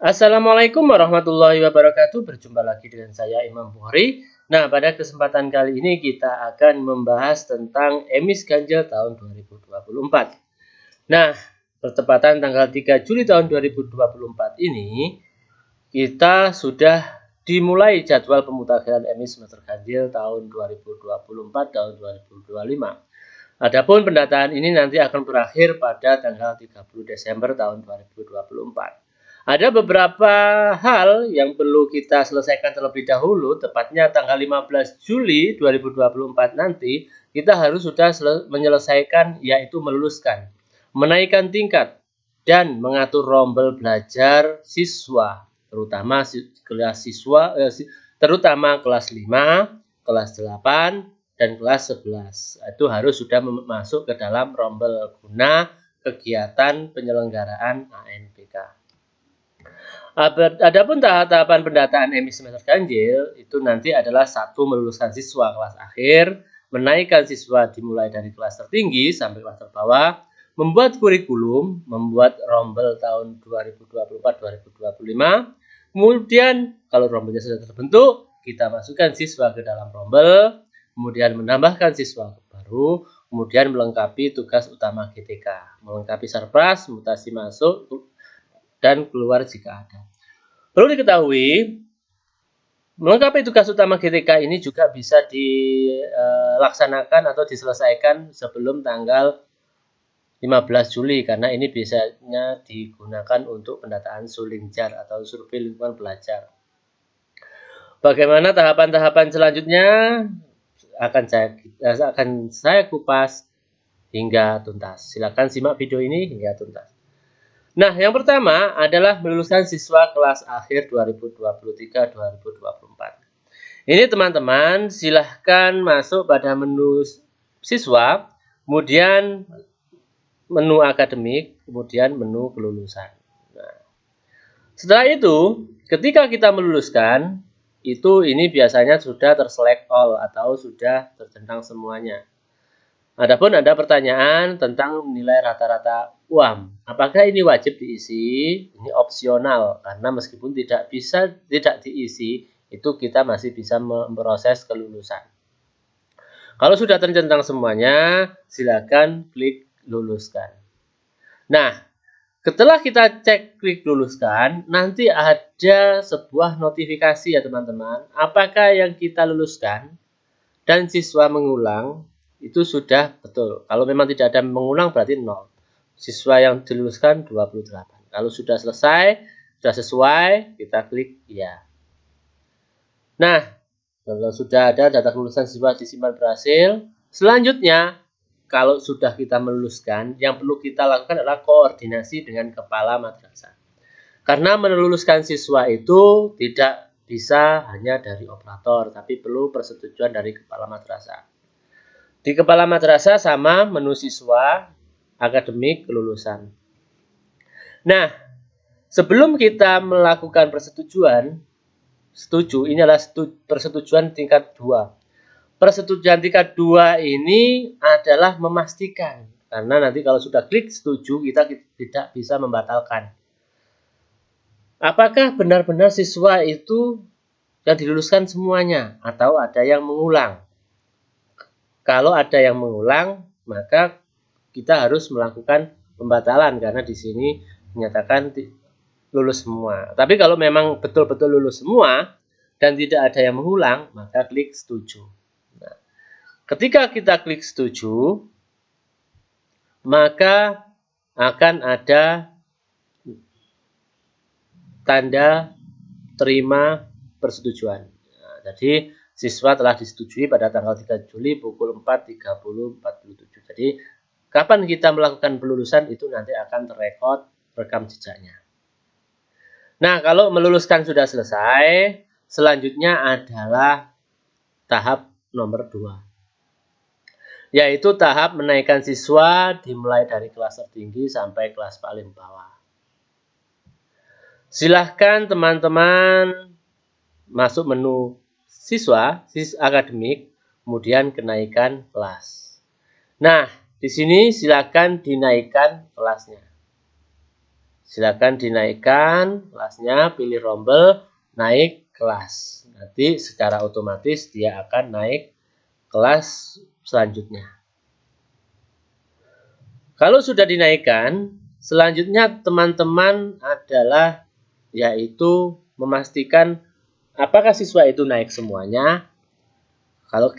Assalamualaikum warahmatullahi wabarakatuh. Berjumpa lagi dengan saya Imam Bukhari. Nah, pada kesempatan kali ini kita akan membahas tentang emis ganjil tahun 2024. Nah, bertepatan tanggal 3 Juli tahun 2024 ini kita sudah dimulai jadwal pemutakhiran emis semester ganjil tahun 2024 tahun 2025. Adapun pendataan ini nanti akan berakhir pada tanggal 30 Desember tahun 2024. Ada beberapa hal yang perlu kita selesaikan terlebih dahulu, tepatnya tanggal 15 Juli 2024 nanti, kita harus sudah menyelesaikan, yaitu meluluskan, menaikkan tingkat, dan mengatur rombel belajar siswa, terutama kelas 5, kelas 8, dan kelas 11. Itu harus sudah masuk ke dalam rombel guna kegiatan penyelenggaraan ANBK. Adapun tahapan pendataan emis semester ganjil itu nanti adalah satu meluluskan siswa kelas akhir, menaikkan siswa dimulai dari kelas tertinggi sampai kelas terbawah, membuat kurikulum, membuat rombel tahun 2024-2025. Kemudian kalau rombelnya sudah terbentuk, kita masukkan siswa ke dalam rombel, kemudian menambahkan siswa baru, kemudian melengkapi tugas utama GTK, melengkapi surprise, mutasi masuk, dan keluar jika ada. Perlu diketahui, melengkapi tugas utama GTK ini juga bisa dilaksanakan atau diselesaikan sebelum tanggal 15 Juli karena ini biasanya digunakan untuk pendataan Sulingjar atau survei lingkungan belajar. Bagaimana tahapan-tahapan selanjutnya akan saya kupas hingga tuntas. Silakan simak video ini hingga tuntas. Nah, yang pertama adalah meluluskan siswa kelas akhir 2023-2024. Ini teman-teman silahkan masuk pada menu siswa, kemudian menu akademik, kemudian menu kelulusan. Nah, setelah itu, ketika kita meluluskan, ini biasanya sudah terselect all atau sudah tercentang semuanya. Adapun ada pertanyaan tentang nilai rata-rata UAM. Apakah ini wajib diisi? Ini opsional karena meskipun tidak diisi, itu kita masih bisa memproses kelulusan. Kalau sudah tercentang semuanya, silakan klik luluskan. Nah, setelah kita cek klik luluskan, nanti ada sebuah notifikasi ya teman-teman. Apakah yang kita luluskan dan siswa mengulang itu sudah betul. Kalau memang tidak ada mengulang berarti 0. Siswa yang diluluskan 28. Kalau sudah selesai, sudah sesuai, kita klik ya. Nah, kalau sudah ada data kelulusan siswa disimpan berhasil, selanjutnya kalau sudah kita meluluskan, yang perlu kita lakukan adalah koordinasi dengan kepala madrasah. Karena meluluskan siswa itu tidak bisa hanya dari operator, tapi perlu persetujuan dari kepala madrasah. Di kepala madrasah sama menu siswa, akademik, kelulusan. Nah, sebelum kita melakukan persetujuan, ini adalah persetujuan tingkat 2. Persetujuan tingkat 2 ini adalah memastikan. Karena nanti kalau sudah klik setuju, kita tidak bisa membatalkan. Apakah benar-benar siswa itu yang diluluskan semuanya atau ada yang mengulang? Kalau ada yang mengulang, maka kita harus melakukan pembatalan karena di sini menyatakan lulus semua. Tapi kalau memang betul-betul lulus semua dan tidak ada yang mengulang, maka klik setuju. Nah, ketika kita klik setuju, maka akan ada tanda terima persetujuan. Nah, jadi siswa telah disetujui pada tanggal 3 Juli pukul 4.30.47. Jadi, kapan kita melakukan pelulusan itu nanti akan terrekod rekam jejaknya. Nah, kalau meluluskan sudah selesai, selanjutnya adalah tahap nomor 2. Yaitu tahap menaikkan siswa dimulai dari kelas tertinggi sampai kelas paling bawah. Silahkan teman-teman masuk menu siswa akademik, kemudian kenaikan kelas. Nah, di sini silakan dinaikkan kelasnya. silakan dinaikkan kelasnya, pilih rombel, naik kelas. Nanti secara otomatis dia akan naik kelas selanjutnya. Kalau sudah dinaikkan, selanjutnya teman-teman adalah yaitu memastikan apakah siswa itu naik semuanya. Kalau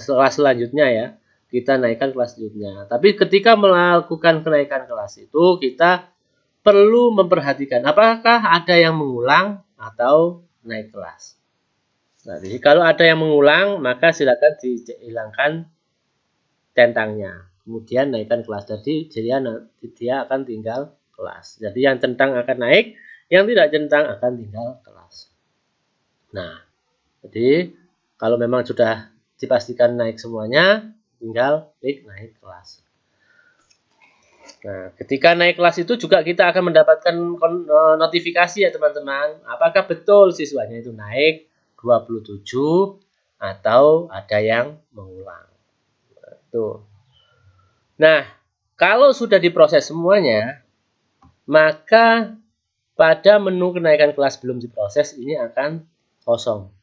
setelah selanjutnya ya, kita naikkan kelas selanjutnya. Tapi ketika melakukan kenaikan kelas itu, kita perlu memperhatikan apakah ada yang mengulang atau naik kelas. Nah, jadi kalau ada yang mengulang, maka silakan dihilangkan centangnya. Kemudian naikkan kelas. Jadi dia akan tinggal kelas. Jadi yang centang akan naik, yang tidak centang akan tinggal kelas. Nah, jadi kalau memang sudah dipastikan naik semuanya, tinggal klik naik kelas. Nah, ketika naik kelas itu juga kita akan mendapatkan notifikasi ya teman-teman. Apakah betul siswanya itu naik 27 atau ada yang mengulang. Tuh. Nah, kalau sudah diproses semuanya, maka pada menu kenaikan kelas belum diproses ini akan kosong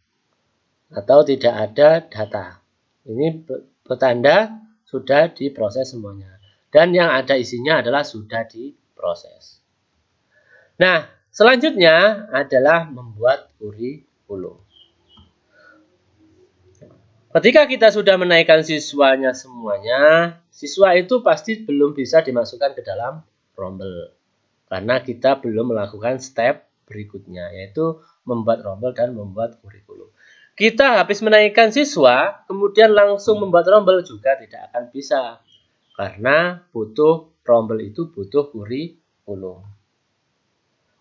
atau tidak ada data. Ini bertanda sudah diproses semuanya. Dan yang ada isinya adalah sudah diproses. Nah, selanjutnya adalah membuat kurikulum. Ketika kita sudah menaikkan siswanya semuanya, siswa itu pasti belum bisa dimasukkan ke dalam rombel. Karena kita belum melakukan step berikutnya, yaitu membuat rombel dan membuat kurikulum. Kita habis menaikkan siswa, kemudian langsung membuat rombel juga tidak akan bisa. Karena butuh rombel itu butuh kurikulum.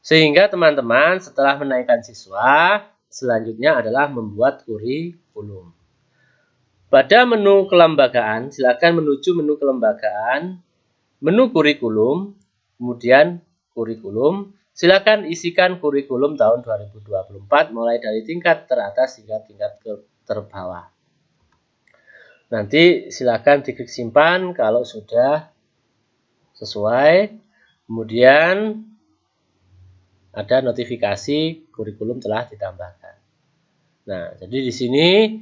Sehingga teman-teman setelah menaikkan siswa, selanjutnya adalah membuat kurikulum. Pada menu kelembagaan, silakan menuju menu kelembagaan, menu kurikulum, kemudian kurikulum. Silakan isikan kurikulum tahun 2024 mulai dari tingkat teratas hingga tingkat terbawah. Nanti silakan diklik simpan kalau sudah sesuai. Kemudian ada notifikasi kurikulum telah ditambahkan. Nah, jadi di sini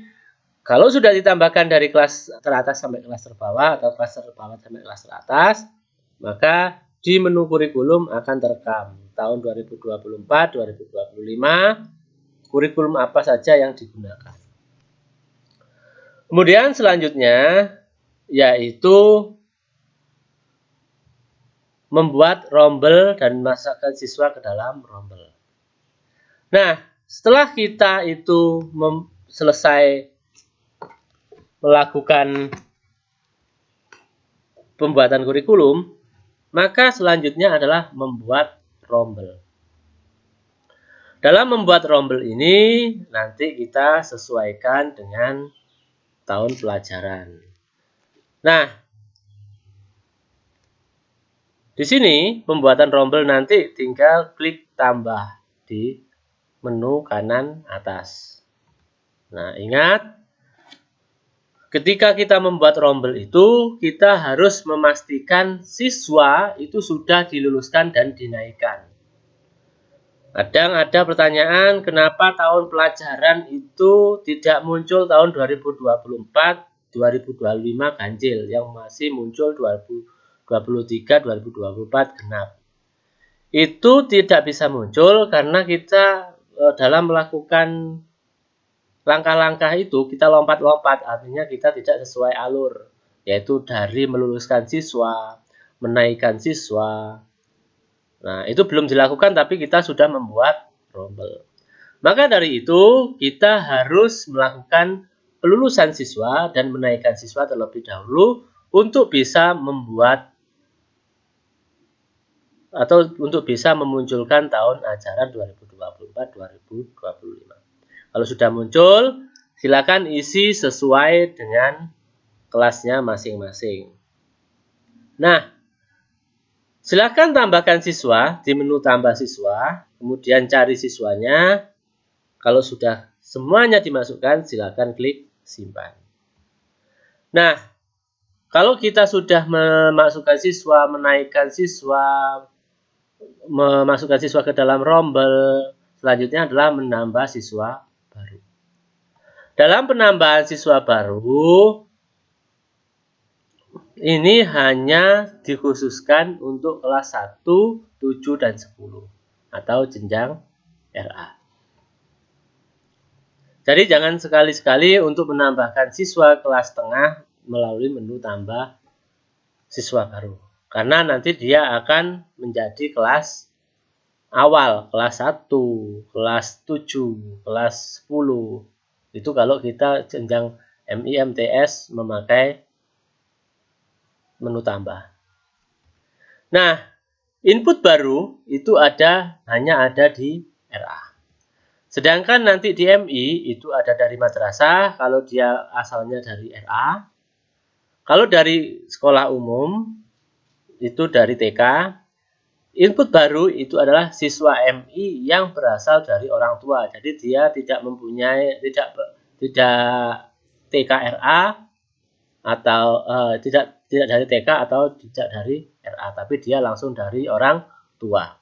kalau sudah ditambahkan dari kelas teratas sampai kelas terbawah atau kelas terbawah sampai kelas teratas, maka di menu kurikulum akan terekam tahun 2024, 2025, kurikulum apa saja yang digunakan. Kemudian selanjutnya yaitu membuat rombel dan memasukkan siswa ke dalam rombel. Nah, setelah kita itu selesai melakukan pembuatan kurikulum, maka selanjutnya adalah membuat rombel. Dalam membuat rombel ini, nanti kita sesuaikan dengan tahun pelajaran. Nah, di sini pembuatan rombel nanti tinggal klik tambah di menu kanan atas. Nah, ingat, ketika kita membuat rombel itu, kita harus memastikan siswa itu sudah diluluskan dan dinaikkan. Kadang ada pertanyaan, kenapa tahun pelajaran itu tidak muncul tahun 2024, 2025 ganjil, yang masih muncul 2023, 2024 genap. Itu tidak bisa muncul karena kita dalam melakukan langkah-langkah itu kita lompat-lompat, artinya kita tidak sesuai alur, yaitu dari meluluskan siswa, menaikkan siswa. Nah, itu belum dilakukan tapi kita sudah membuat rombel. Maka dari itu, kita harus melakukan pelulusan siswa dan menaikkan siswa terlebih dahulu untuk bisa membuat atau untuk bisa memunculkan tahun ajaran 2024-2025. Kalau sudah muncul, silakan isi sesuai dengan kelasnya masing-masing. Nah, silakan tambahkan siswa di menu tambah siswa, kemudian cari siswanya. Kalau sudah semuanya dimasukkan, silakan klik simpan. Nah, kalau kita sudah memasukkan siswa, menaikkan siswa, memasukkan siswa ke dalam rombel. Selanjutnya adalah menambah siswa baru. Dalam penambahan siswa baru, ini hanya dikhususkan untuk kelas 1, 7, dan 10 atau jenjang RA. Jadi jangan sekali-sekali untuk menambahkan siswa kelas tengah melalui menu tambah siswa baru. Karena nanti dia akan menjadi kelas awal, kelas 1, kelas 7, kelas 10. Itu kalau kita jenjang MI, MTS memakai menu tambah. Nah, input baru itu hanya ada di RA. Sedangkan nanti di MI itu ada dari madrasah kalau dia asalnya dari RA. Kalau dari sekolah umum itu dari TK. Input baru itu adalah siswa MI yang berasal dari orang tua. Jadi dia tidak mempunyai tidak TKRA atau tidak dari TK atau tidak dari RA, tapi dia langsung dari orang tua.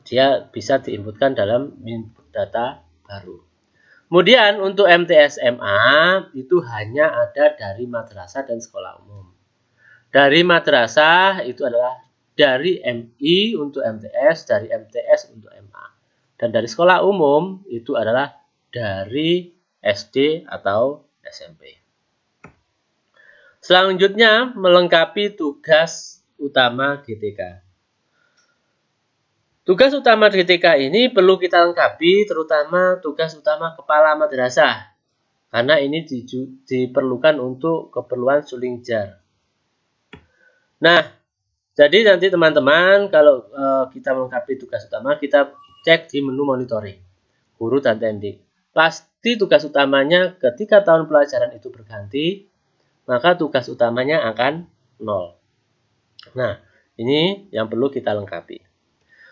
Dia bisa diinputkan dalam input data baru. Kemudian untuk MTS MA itu hanya ada dari madrasah dan sekolah umum. Dari madrasah itu adalah dari MI untuk MTS, dari MTS untuk MA. Dan dari sekolah umum itu adalah dari SD atau SMP. Selanjutnya melengkapi tugas utama GTK. Tugas utama GTK ini perlu kita lengkapi, terutama tugas utama kepala madrasah. Karena ini diperlukan untuk keperluan suling jar. Nah, jadi nanti teman-teman kalau kita melengkapi tugas utama, kita cek di menu monitoring, guru dan tendik. Pasti tugas utamanya ketika tahun pelajaran itu berganti, maka tugas utamanya akan 0. Nah, ini yang perlu kita lengkapi.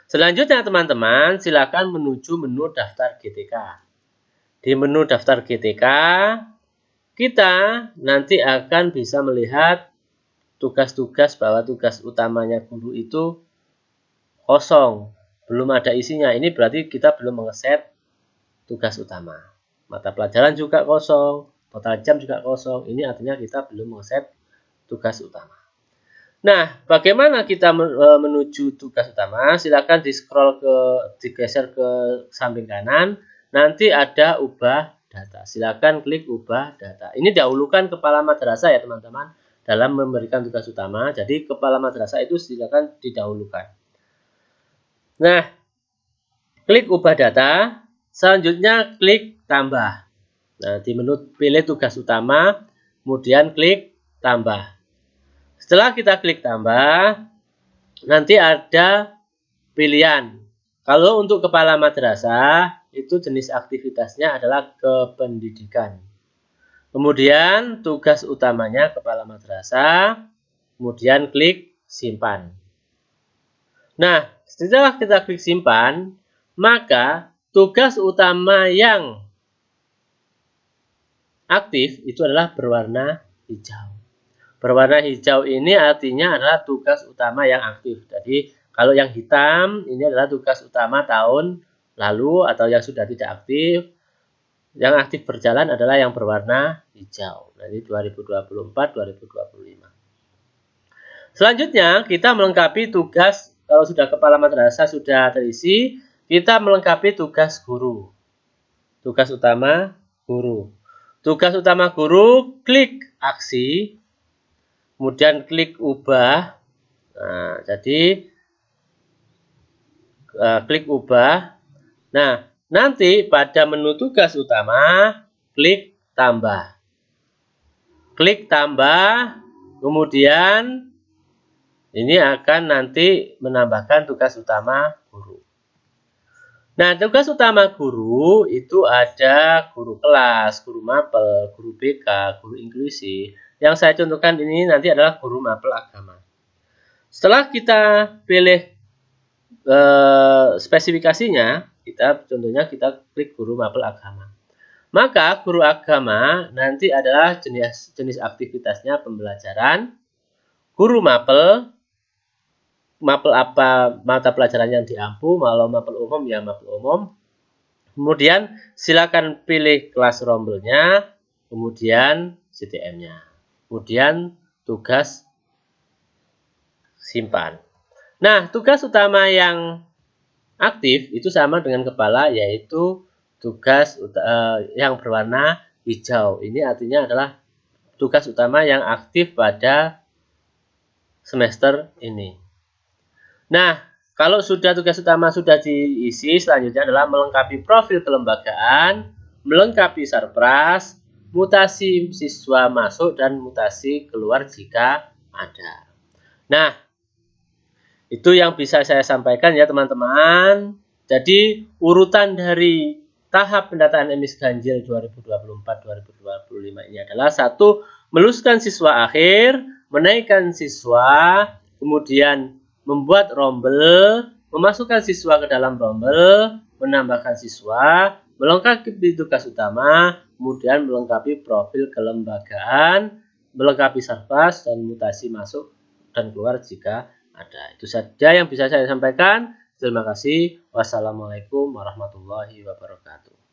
Selanjutnya teman-teman, silakan menuju menu daftar GTK. Di menu daftar GTK, kita nanti akan bisa melihat tugas-tugas bahwa tugas utamanya guru itu kosong, belum ada isinya. Ini berarti kita belum mengeset tugas utama. Mata pelajaran juga kosong, total jam juga kosong. Ini artinya kita belum mengeset tugas utama. Nah, bagaimana kita menuju tugas utama? Silakan digeser ke samping kanan. Nanti ada ubah data. Silakan klik ubah data. Ini dahulukan kepala madrasah ya teman-teman dalam memberikan tugas utama. Jadi kepala madrasah itu silakan didahulukan. Nah, klik ubah data. Selanjutnya klik tambah. Nah, di menu pilih tugas utama, kemudian klik tambah. Setelah kita klik tambah, nanti ada pilihan. Kalau untuk kepala madrasah, itu jenis aktivitasnya adalah kependidikan. Kemudian tugas utamanya kepala madrasah, kemudian klik simpan. Nah, setelah kita klik simpan, maka tugas utama yang aktif itu adalah berwarna hijau. Berwarna hijau ini artinya adalah tugas utama yang aktif. Jadi kalau yang hitam ini adalah tugas utama tahun lalu atau yang sudah tidak aktif. Yang aktif berjalan adalah yang berwarna hijau. Jadi 2024-2025. Selanjutnya kita melengkapi tugas, kalau sudah kepala madrasah sudah terisi, kita melengkapi tugas guru. Tugas utama guru. Tugas utama guru, klik aksi. Kemudian klik ubah. Nah, jadi klik ubah. Nah, nanti pada menu tugas utama, klik tambah. Klik tambah, kemudian ini akan nanti menambahkan tugas utama guru. Nah, tugas utama guru itu ada guru kelas, guru mapel, guru BK, guru inklusi. Yang saya contohkan ini nanti adalah guru mapel agama. Setelah kita pilih spesifikasinya, contohnya kita klik guru mapel agama. Maka guru agama nanti adalah jenis aktivitasnya pembelajaran, guru mapel, mapel apa mata pelajaran yang diampu, kalau mapel umum ya mapel umum. Kemudian silakan pilih kelas rombelnya, kemudian CTM-nya. Kemudian tugas simpan. Nah, tugas utama yang aktif itu sama dengan kepala, yaitu tugas yang berwarna hijau. Ini artinya adalah tugas utama yang aktif pada semester ini. Nah, kalau sudah tugas utama sudah diisi, selanjutnya adalah melengkapi profil kelembagaan, melengkapi sarpras, mutasi siswa masuk dan mutasi keluar jika ada. Nah, itu yang bisa saya sampaikan ya teman-teman. Jadi urutan dari tahap pendataan emis ganjil 2024-2025 ini adalah 1. Meluluskan siswa akhir, menaikkan siswa, kemudian membuat rombel, memasukkan siswa ke dalam rombel, menambahkan siswa, melengkapi tugas utama, kemudian melengkapi profil kelembagaan, melengkapi sarpras dan mutasi masuk dan keluar jika ada. Itu saja yang bisa saya sampaikan. Terima kasih. Wassalamualaikum warahmatullahi wabarakatuh.